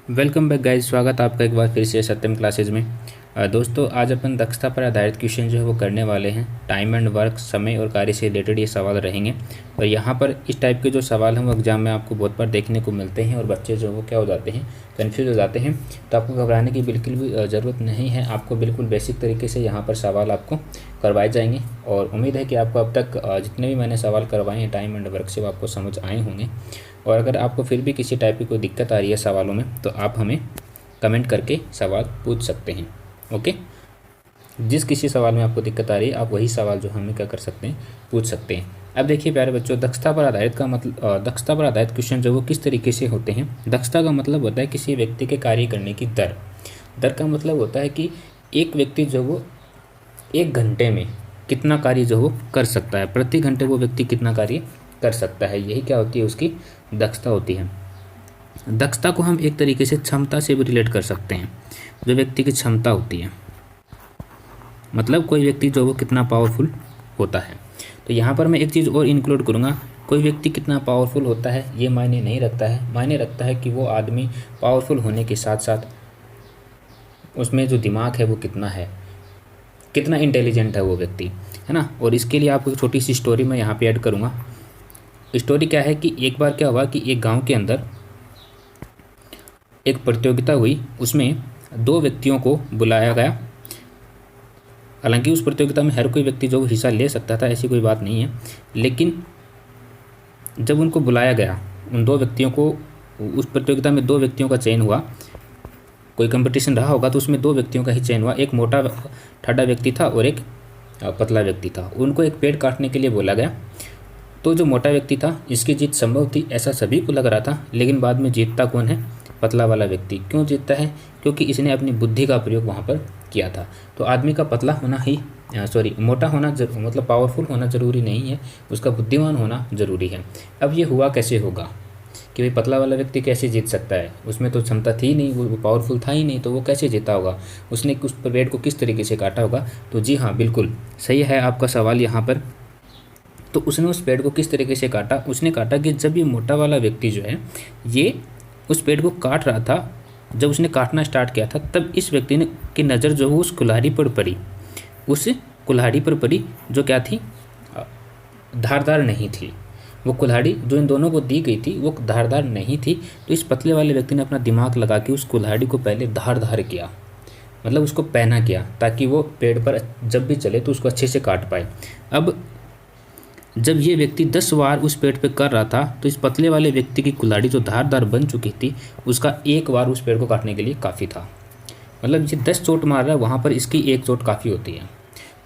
Welcome back guys. स्वागत आपका एक बार फिर से सत्यम क्लासेज में। दोस्तों, आज अपन दक्षता पर आधारित क्वेश्चन जो है वो करने वाले हैं। टाइम एंड वर्क, समय और कार्य से रिलेटेड ये सवाल रहेंगे। और यहाँ पर इस टाइप के जो सवाल हैं वो एग्जाम में आपको बहुत बार देखने को मिलते हैं और बच्चे जो वो क्या हो जाते हैं, कन्फ्यूज़ हो जाते हैं। तो आपको घबराने की बिल्कुल भी ज़रूरत नहीं है। आपको बिल्कुल बेसिक तरीके से यहाँ पर सवाल आपको करवाए जाएंगे और उम्मीद है कि आपको अब तक जितने भी मैंने सवाल करवाए हैं टाइम एंड वर्क से वो आपको समझ आए होंगे। और अगर आपको फिर भी किसी टाइप की कोई दिक्कत आ रही है सवालों में तो आप हमें कमेंट करके सवाल पूछ सकते हैं। ओके, जिस किसी सवाल में आपको दिक्कत आ रही है आप वही सवाल जो हमें क्या कर सकते हैं, पूछ सकते हैं। अब देखिए प्यारे बच्चों, दक्षता पर आधारित का मतलब दक्षता पर आधारित क्वेश्चन जो वो किस तरीके से होते हैं। दक्षता का मतलब होता है किसी व्यक्ति के कार्य करने की दर। दर का मतलब होता है कि एक व्यक्ति जो वो 1 घंटे में कितना कार्य जो वो कर सकता है, प्रति घंटे वो व्यक्ति कितना कार्य कर सकता है, यही क्या होती है, उसकी दक्षता होती है। दक्षता को हम एक तरीके से क्षमता से भी रिलेट कर सकते हैं, जो व्यक्ति की क्षमता होती है, मतलब कोई व्यक्ति जो वो कितना पावरफुल होता है। तो यहाँ पर मैं एक चीज़ और इंक्लूड करूँगा, कोई व्यक्ति कितना पावरफुल होता है ये मायने नहीं रखता है। मायने रखता है कि वो आदमी पावरफुल होने के साथ साथ उसमें जो दिमाग है वो कितना है, कितना इंटेलिजेंट है वो व्यक्ति, है ना। और इसके लिए आपको एक छोटी सी स्टोरी मैं यहाँ पे ऐड करूँगा। स्टोरी क्या है कि एक बार क्या हुआ कि एक गांव के अंदर एक प्रतियोगिता हुई, उसमें 2 व्यक्तियों को बुलाया गया। हालांकि उस प्रतियोगिता में हर कोई व्यक्ति जो हिस्सा ले सकता था, ऐसी कोई बात नहीं है, लेकिन जब उनको बुलाया गया उन 2 व्यक्तियों को, उस प्रतियोगिता में 2 व्यक्तियों का चयन हुआ। कोई कंपटीशन रहा होगा तो उसमें 2 व्यक्तियों का ही चयन हुआ। एक मोटा ठाडा व्यक्ति था और एक पतला व्यक्ति था। उनको एक पेड़ काटने के लिए बोला गया। तो जो मोटा व्यक्ति था इसकी जीत संभव थी, ऐसा सभी को लग रहा था, लेकिन बाद में जीतता कौन है, पतला वाला व्यक्ति। क्यों जीतता है? क्योंकि इसने अपनी बुद्धि का प्रयोग वहाँ पर किया था। तो आदमी का पतला होना ही मोटा होना मतलब पावरफुल होना ज़रूरी नहीं है, उसका बुद्धिमान होना ज़रूरी है। अब ये हुआ कैसे होगा कि भाई पतला वाला व्यक्ति कैसे जीत सकता है, उसमें तो क्षमता थी नहीं, वो पावरफुल था ही नहीं, तो वो कैसे जीता होगा, उसने उस पेड़ को किस तरीके से काटा होगा। तो जी हाँ, बिल्कुल सही है आपका सवाल यहाँ पर। तो उसने उस पेड़ को किस तरीके से काटा, उसने काटा कि जब ये मोटा वाला व्यक्ति जो है ये उस पेड़ को काट रहा था, जब उसने काटना स्टार्ट किया था तब इस व्यक्ति ने की नज़र जो वो उस कुल्हाड़ी पर पड़ी, उस कुल्हाड़ी पर पड़ी जो क्या थी, धारदार नहीं थी। वो कुल्हाड़ी जो इन दोनों को दी गई थी वो धारदार नहीं थी। तो इस पतले वाले व्यक्ति ने अपना दिमाग लगा के उस कुल्हाड़ी को पहले धार किया, मतलब उसको पहना किया, ताकि वो पेड़ पर जब भी चले तो उसको अच्छे से काट पाए। अब जब ये व्यक्ति 10 बार उस पेड़ पे कर रहा था तो इस पतले वाले व्यक्ति की कुल्हाड़ी जो धारदार बन चुकी थी उसका 1 बार उस पेड़ को काटने के लिए काफ़ी था। मतलब ये 10 चोट मार रहा है, वहाँ पर इसकी 1 चोट काफ़ी होती है।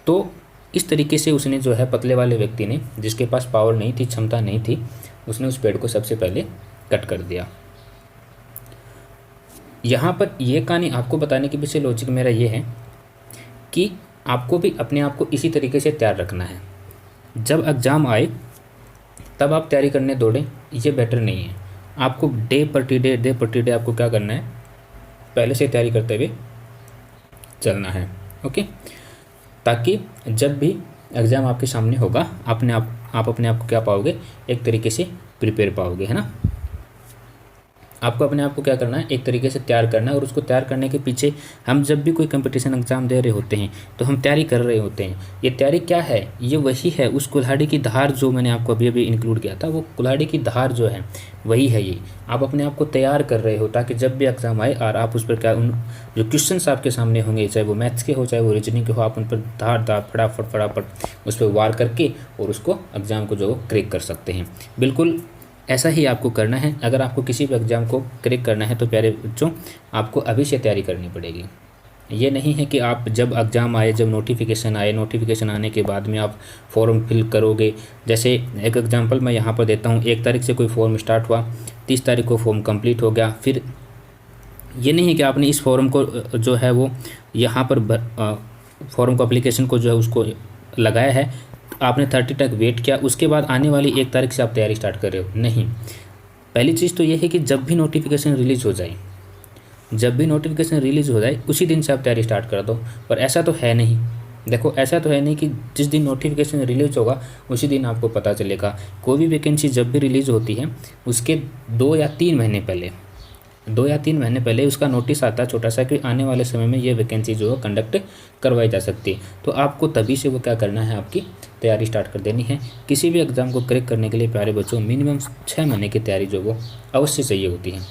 तो इस तरीके से उसने जो है, पतले वाले व्यक्ति ने, जिसके पास पावर नहीं थी, क्षमता नहीं थी, उसने उस पेड़ को सबसे पहले कट कर दिया। यहाँ पर यह कहानी आपको बताने के पीछे लॉजिक मेरा ये है कि आपको भी अपने आप को इसी तरीके से तैयार रखना है। जब एग्ज़ाम आए तब आप तैयारी करने दौड़ें, ये बेटर नहीं है। आपको डे पर डे आपको क्या करना है, पहले से तैयारी करते हुए चलना है। ओके, ताकि जब भी एग्ज़ाम आपके सामने होगा आप अपने आप को क्या पाओगे, एक तरीके से प्रिपेयर पाओगे, है ना। आपको अपने आप को क्या करना है, एक तरीके से तैयार करना है। और उसको तैयार करने के पीछे हम जब भी कोई कंपटीशन एग्ज़ाम दे रहे होते हैं तो हम तैयारी कर रहे होते हैं। ये तैयारी क्या है, ये वही है, उस कुल्हाड़ी की धार जो मैंने आपको अभी अभी इंक्लूड किया था, वो कुल्हाड़ी की धार जो है वही है ये। आप अपने आप को तैयार कर रहे हो ताकि जब भी एग्ज़ाम आए और आप उस पर क्या, उन जो क्वेश्चंस आपके सामने होंगे, चाहे वो मैथ्स के हो चाहे वो रीजनिंग के हो, आप उन पर धार फटाफट उस पर वार करके और उसको एग्ज़ाम को जो क्रैक कर सकते हैं। बिल्कुल ऐसा ही आपको करना है। अगर आपको किसी भी एग्ज़ाम को क्रैक करना है तो प्यारे बच्चों, आपको अभी से तैयारी करनी पड़ेगी। ये नहीं है कि आप जब एग्ज़ाम आए, जब नोटिफिकेशन आए, नोटिफिकेशन आने के बाद में आप फॉर्म फिल करोगे। जैसे एक एग्जांपल मैं यहाँ पर देता हूँ, 1 तारीख से कोई फॉर्म स्टार्ट हुआ, 30 तारीख को फॉर्म कंप्लीट हो गया। फिर ये नहीं है कि आपने इस फॉर्म को जो है वो यहाँ पर फॉर्म को, एप्लीकेशन को जो है उसको लगाया है, आपने 30 तक वेट किया, उसके बाद आने वाली 1 तारीख से आप तैयारी स्टार्ट कर रहे हो। नहीं, पहली चीज़ तो ये है कि जब भी नोटिफिकेशन रिलीज़ हो जाए उसी दिन से आप तैयारी स्टार्ट कर दो। पर ऐसा तो है नहीं, देखो ऐसा तो है नहीं कि जिस दिन नोटिफिकेशन रिलीज़ होगा उसी दिन आपको पता चलेगा। कोई भी वैकेंसी जब भी रिलीज़ होती है उसके 2 या 3 महीने पहले 2 या 3 महीने पहले उसका नोटिस आता है छोटा सा कि आने वाले समय में ये वैकेंसी जो है कंडक्ट करवाई जा सकती है। तो आपको तभी से वो क्या करना है, आपकी तैयारी स्टार्ट कर देनी है। किसी भी एग्ज़ाम को क्रैक करने के लिए प्यारे बच्चों मिनिमम 6 महीने की तैयारी जो वो अवश्य चाहिए होती है।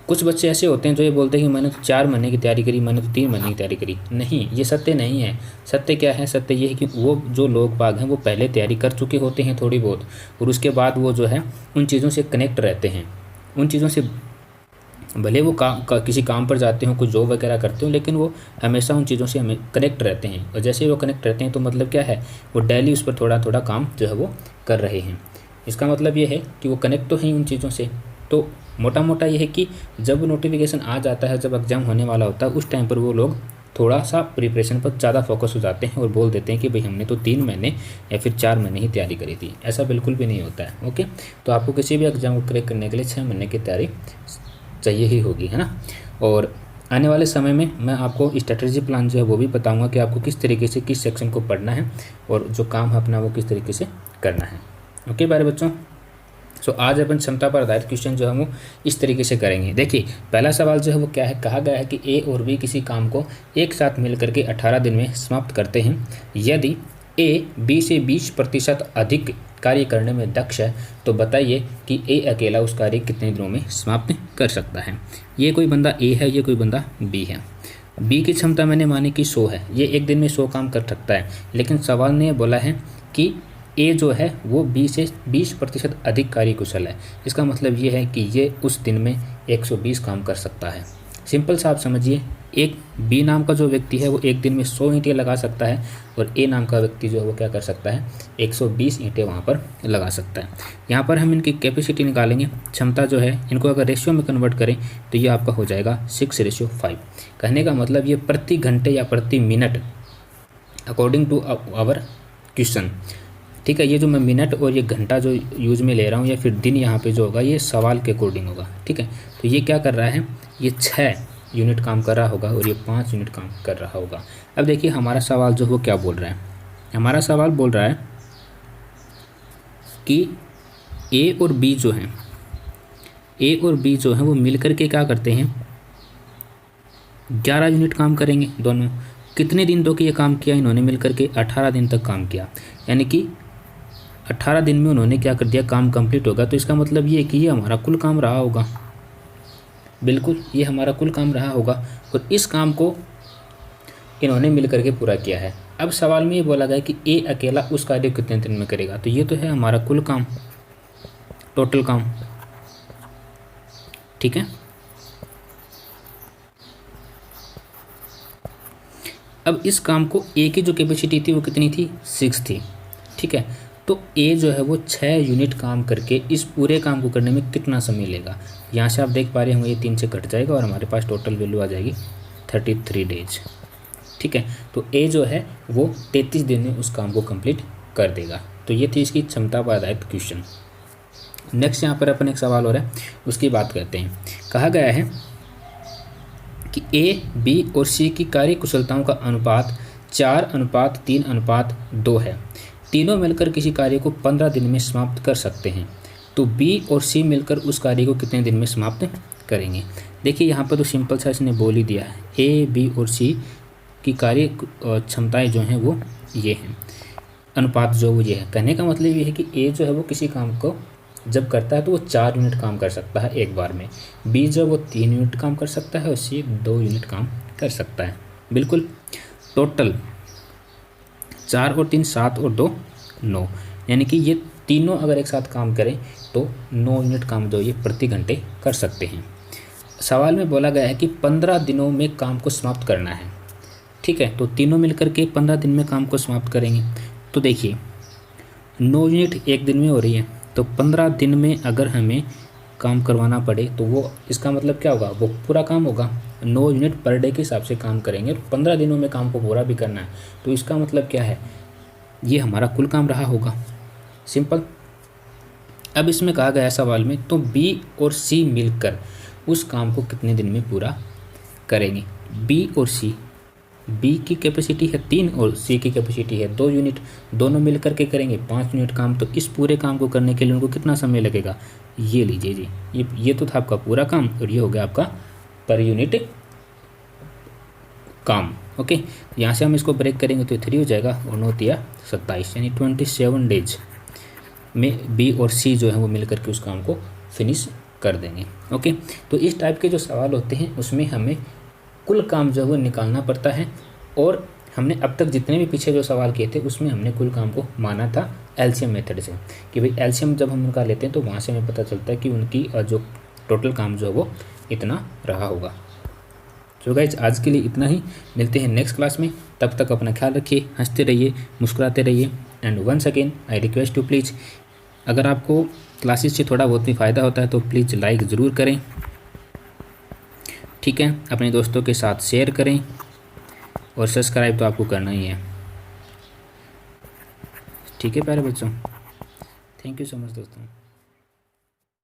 कुछ बच्चे ऐसे होते हैं जो ये बोलते हैं कि मैंने तो 4 महीने की तैयारी करी, मैंने तो 3 महीने की तैयारी करी। नहीं, ये सत्य नहीं है। सत्य क्या है? सत्य ये है कि वो जो लोग बाग हैं वो पहले तैयारी कर चुके होते हैं थोड़ी बहुत, और उसके बाद वो जो है उन चीज़ों से कनेक्ट रहते हैं। उन चीज़ों से भले वो किसी काम पर जाते हो, कुछ जॉब वगैरह करते हो, लेकिन वो हमेशा उन चीज़ों से हमें कनेक्ट रहते हैं। और जैसे वो कनेक्ट रहते हैं तो मतलब क्या है, वो डेली उस पर थोड़ा थोड़ा काम जो है वो कर रहे हैं। इसका मतलब ये है कि वो कनेक्ट तो हैं उन चीज़ों से। तो मोटा मोटा ये है कि जब नोटिफिकेशन आ जाता है, जब एग्ज़ाम होने वाला होता है, उस टाइम पर वो लोग थोड़ा सा प्रिपरेशन पर ज़्यादा फोकस हो जाते हैं और बोल देते हैं कि भाई हमने तो 3 महीने या फिर 4 महीने ही तैयारी करी थी। ऐसा बिल्कुल भी नहीं होता है। ओके, तो आपको किसी भी एग्ज़ाम को क्रैक करने के लिए 6 महीने की तैयारी चाहिए ही होगी, है ना। और आने वाले समय में मैं आपको स्ट्रेटजी प्लान जो है वो भी बताऊंगा कि आपको किस तरीके से किस सेक्शन को पढ़ना है और जो काम है अपना वो किस तरीके से करना है। ओके प्यारे बच्चों, सो आज अपन क्षमता पर आधारित क्वेश्चन जो है वो इस तरीके से करेंगे। देखिए पहला सवाल जो है वो क्या है, कहा गया है कि ए और बी किसी काम को एक साथ मिलकर के 18 दिन में समाप्त करते हैं। यदि ए बी से 20% अधिक कार्य करने में दक्ष है तो बताइए कि ए अकेला उस कार्य कितने दिनों में समाप्त कर सकता है। ये कोई बंदा ए है, ये कोई बंदा बी है। बी की क्षमता मैंने मानी कि 100 है, ये एक दिन में 100 काम कर सकता है, लेकिन सवाल ने बोला है कि ए जो है वो बी से 20% अधिक कार्यकुशल है। इसका मतलब ये है कि ये उस दिन में 120 काम कर सकता है। सिंपल सा आप समझिए, एक बी नाम का जो व्यक्ति है वो एक दिन में 100 ईंटें लगा सकता है और ए नाम का व्यक्ति जो है वो क्या कर सकता है, 120 ईंटें वहाँ पर लगा सकता है। यहाँ पर हम इनकी कैपेसिटी निकालेंगे, क्षमता जो है, इनको अगर रेशियो में कन्वर्ट करें तो ये आपका हो जाएगा 6:5। कहने का मतलब ये प्रति घंटे या प्रति minute according to our question, ठीक है। ये जो मैं मिनट और ये घंटा जो यूज में ले रहा हूँ या फिर दिन यहाँ पे जो होगा ये सवाल के अकॉर्डिंग होगा, ठीक है। तो ये क्या कर रहा है, ये 6 यूनिट काम कर रहा होगा और ये 5 यूनिट काम कर रहा होगा। अब देखिए हमारा सवाल जो वो क्या बोल रहा है, हमारा सवाल बोल रहा है कि ए और बी जो हैं, ए और बी जो हैं वो मिलकर के क्या करते हैं, 11 यूनिट काम करेंगे दोनों। कितने दिन तो कि ये काम किया इन्होंने मिलकर के, 18 दिन तक काम किया, यानी कि 18 दिन में उन्होंने क्या कर दिया, काम कंप्लीट होगा। तो इसका मतलब ये है कि ये हमारा कुल काम रहा होगा, बिल्कुल ये हमारा कुल काम रहा होगा और इस काम को इन्होंने मिल करके पूरा किया है। अब सवाल में ये बोला गया कि ए अकेला उस कार्य को कितने दिन में करेगा, तो ये तो है हमारा कुल काम, टोटल काम, ठीक है। अब इस काम को ए की जो कैपेसिटी थी वो कितनी थी, 6 थी, ठीक है। तो ए जो है वो 6 यूनिट काम करके इस पूरे काम को करने में कितना समय लेगा। यहाँ से आप देख पा रहे होंगे ये 3 से कट जाएगा और हमारे पास टोटल वैल्यू आ जाएगी 33 डेज, ठीक है। तो ए जो है वो 33 दिन में उस काम को कंप्लीट कर देगा। तो ये थी इसकी क्षमता पर आधारित क्वेश्चन। नेक्स्ट यहाँ पर अपन एक सवाल हो रहा है उसकी बात करते हैं। कहा गया है कि ए, बी और सी की कार्य कुशलताओं का अनुपात 4:3:2 है। तीनों मिलकर किसी कार्य को 15 दिन में समाप्त कर सकते हैं, तो बी और सी मिलकर उस कार्य को कितने दिन में समाप्त करेंगे। देखिए यहाँ पर तो सिंपल सा इसने बोल ही दिया है, ए, बी और सी की कार्य क्षमताएं जो हैं वो ये हैं, अनुपात जो वो ये है। कहने का मतलब ये है कि ए जो है वो किसी काम को जब करता है तो वो 4 यूनिट काम कर सकता है एक बार में, बी जो वो 3 यूनिट काम कर सकता है और सी 2 यूनिट काम कर सकता है। बिल्कुल टोटल 4 और 3 7 और 2 9, यानी कि ये तीनों अगर एक साथ काम करें तो 9 यूनिट काम जो ये प्रति घंटे कर सकते हैं। सवाल में बोला गया है कि 15 दिनों में काम को समाप्त करना है, ठीक है। तो तीनों मिलकर के 15 दिन में काम को समाप्त करेंगे। तो देखिए 9 यूनिट एक दिन में हो रही है, तो 15 दिन में अगर हमें काम करवाना पड़े तो वो इसका मतलब क्या होगा, वो पूरा काम होगा। 9 यूनिट पर डे के हिसाब से काम करेंगे, 15 दिनों में काम को पूरा भी करना है, तो इसका मतलब क्या है, ये हमारा कुल काम रहा होगा, सिंपल। अब इसमें कहा गया सवाल में तो बी और सी मिलकर उस काम को कितने दिन में पूरा करेंगे। बी और सी बी की कैपेसिटी है 3 और सी की कैपेसिटी है 2 यूनिट, दोनों मिल करके करेंगे 5 यूनिट काम। तो इस पूरे काम को करने के लिए उनको कितना समय लगेगा, ये लीजिए जी, ये तो था आपका पूरा काम और ये हो गया आपका पर यूनिट काम। ओके, यहाँ से हम इसको ब्रेक करेंगे तो 3 हो जाएगा और 9 तिया 27, यानी 27 डेज में बी और सी जो है वो मिल करके उस काम को फिनिश कर देंगे। ओके, तो इस टाइप के जो सवाल होते हैं उसमें हमें कुल काम जो है वो निकालना पड़ता है, और हमने अब तक जितने भी पीछे जो सवाल किए थे उसमें हमने कुल काम को माना था एलसीएम मेथड से, कि भाई एलसीएम जब हम उनका लेते हैं तो वहाँ से हमें पता चलता है कि उनकी जो टोटल काम जो है वो इतना रहा होगा। तो गाइज आज के लिए इतना ही, मिलते हैं नेक्स्ट क्लास में, तब तक अपना ख्याल रखिए, हंसते रहिए, मुस्कुराते रहिए। And once again I request to please, अगर आपको क्लासेस से थोड़ा बहुत भी फ़ायदा होता है तो प्लीज़ लाइक ज़रूर करें, ठीक है, अपने दोस्तों के साथ शेयर करें और सब्सक्राइब तो आपको करना ही है, ठीक है प्यारे बच्चों। थैंक यू सो मच दोस्तों।